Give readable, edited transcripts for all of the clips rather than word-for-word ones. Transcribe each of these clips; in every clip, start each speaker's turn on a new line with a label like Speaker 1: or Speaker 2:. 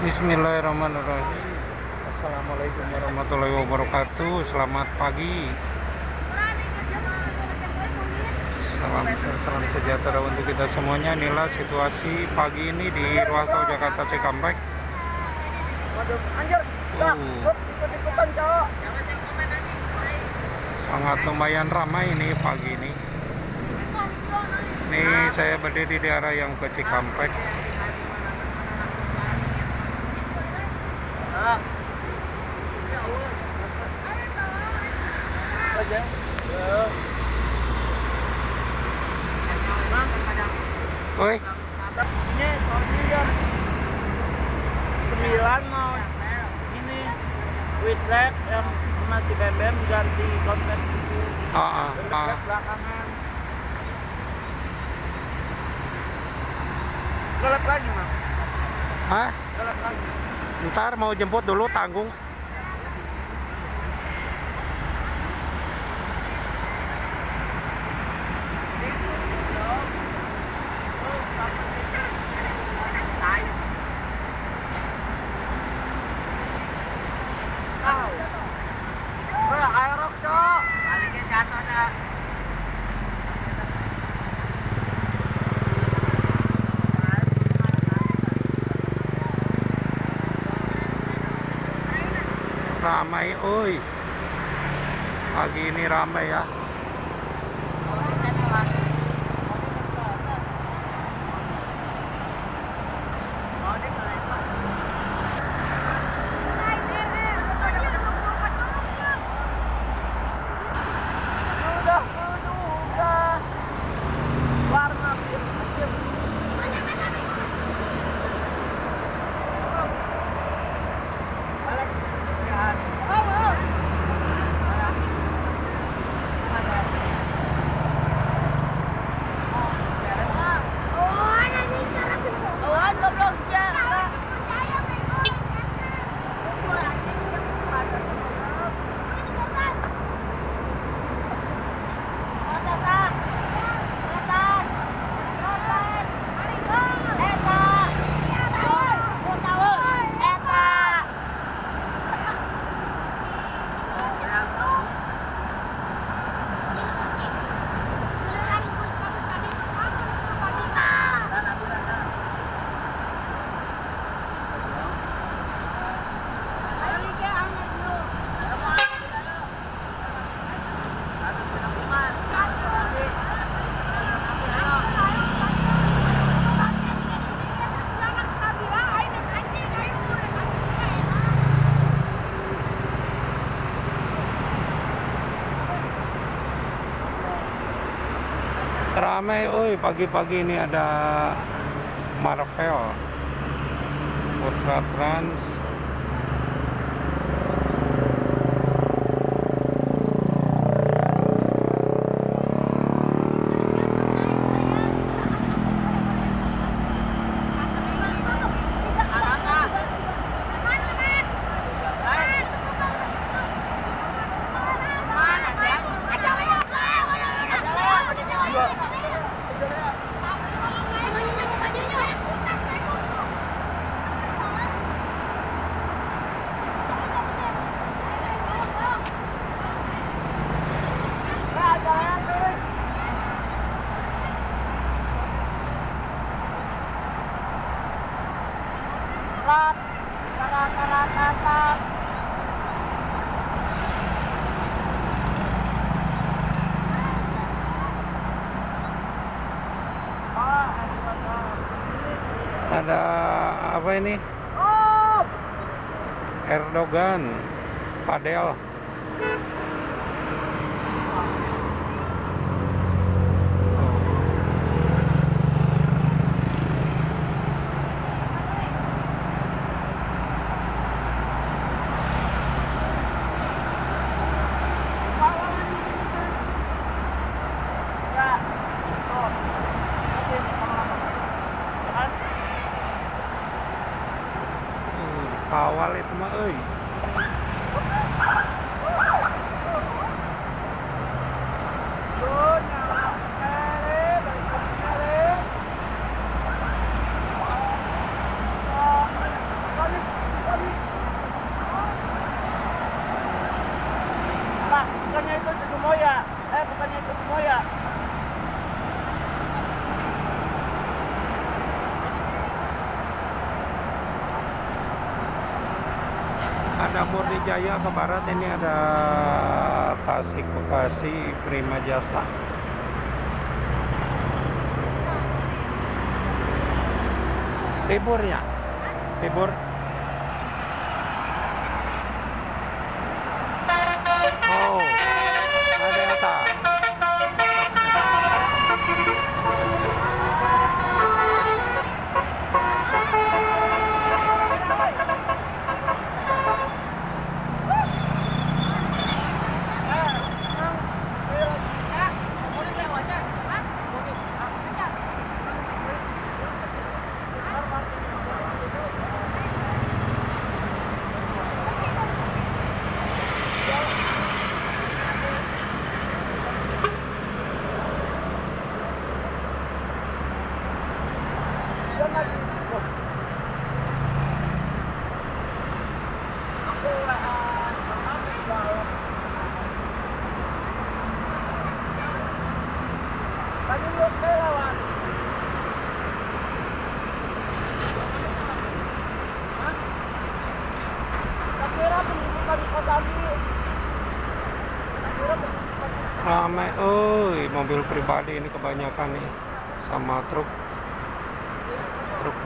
Speaker 1: Bismillahirrahmanirrahim. Assalamualaikum warahmatullahi wabarakatuh. Selamat pagi. Salam sejahtera untuk kita semuanya. Inilah situasi pagi ini di ruas tol Jakarta Cikampek. Sangat lumayan ramai ini pagi ini. Ini saya berdiri di arah yang ke Cikampek. Oi.
Speaker 2: Ini soalnya 9 mau ini with leg yang masih BBM ganti konten itu belakangan gelap lagi mah.
Speaker 1: Hah?
Speaker 2: Gelap lagi.
Speaker 1: Ntar mau jemput dulu, tanggung.
Speaker 2: Aerok cok, baliknya jatuh dah.
Speaker 1: Ramai, oi. Pagi ini ramai ya.
Speaker 2: Warna biru. Balik. Lihat.
Speaker 1: Ramai, oi. Pagi-pagi ini ada Marvel, Putra Trans. Ada apa ini? Erdogan, Padel. Kawal itu mah, euy.
Speaker 2: bukannya itu Sudumoya. Bukannya itu Sudumoya.
Speaker 1: Ada Murni Jaya ke barat, ini ada Tasik Bekasi Prima Jasa. Libur ya? Libur. Oh, ada apa?
Speaker 2: Tadi lu lawan. Hah? Tak kira pendidikan di kota ini. Tak kira pendidikan di kota.
Speaker 1: Ramai, mobil pribadi ini kebanyakan nih, sama truk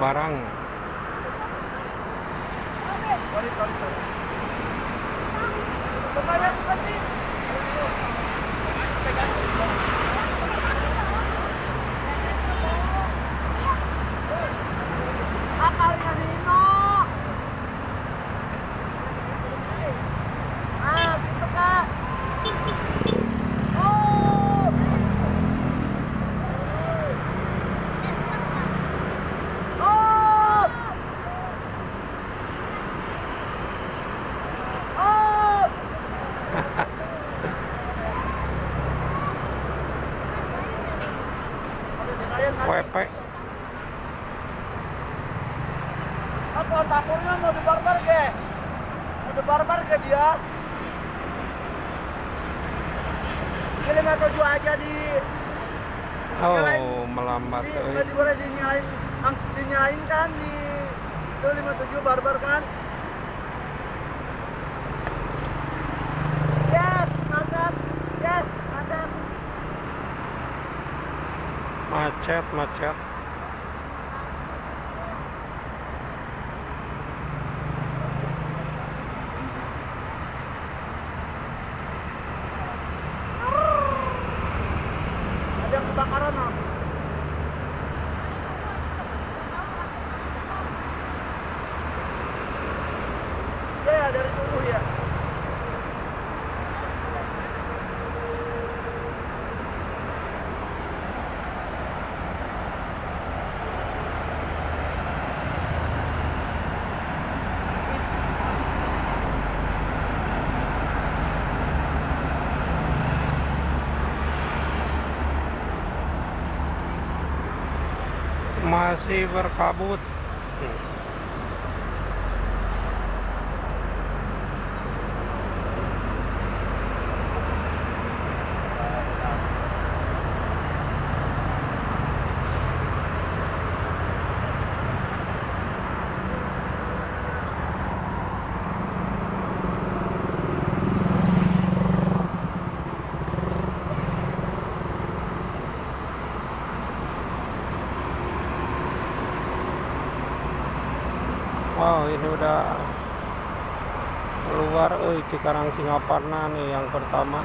Speaker 1: barang.
Speaker 2: Sorry. Kebanyakan bukan sih? Akalnya Nino. Gitu kak. Oh. Oh. Oh.
Speaker 1: WP.
Speaker 2: Apa takurnya mau dibarbar ke? Mau dibarbar ke dia? Kirim atau jual aja di.
Speaker 1: Oh, melambat.
Speaker 2: Tadi boleh dinyalain kan di itu 57 barbar kan? Yes, macet.
Speaker 1: Macet.
Speaker 2: Ada yang kebakaran no? Ya, dari dulu ya.
Speaker 1: Masih berkabut. Wow, ini udah keluar Cikarang Singaparna nih yang pertama.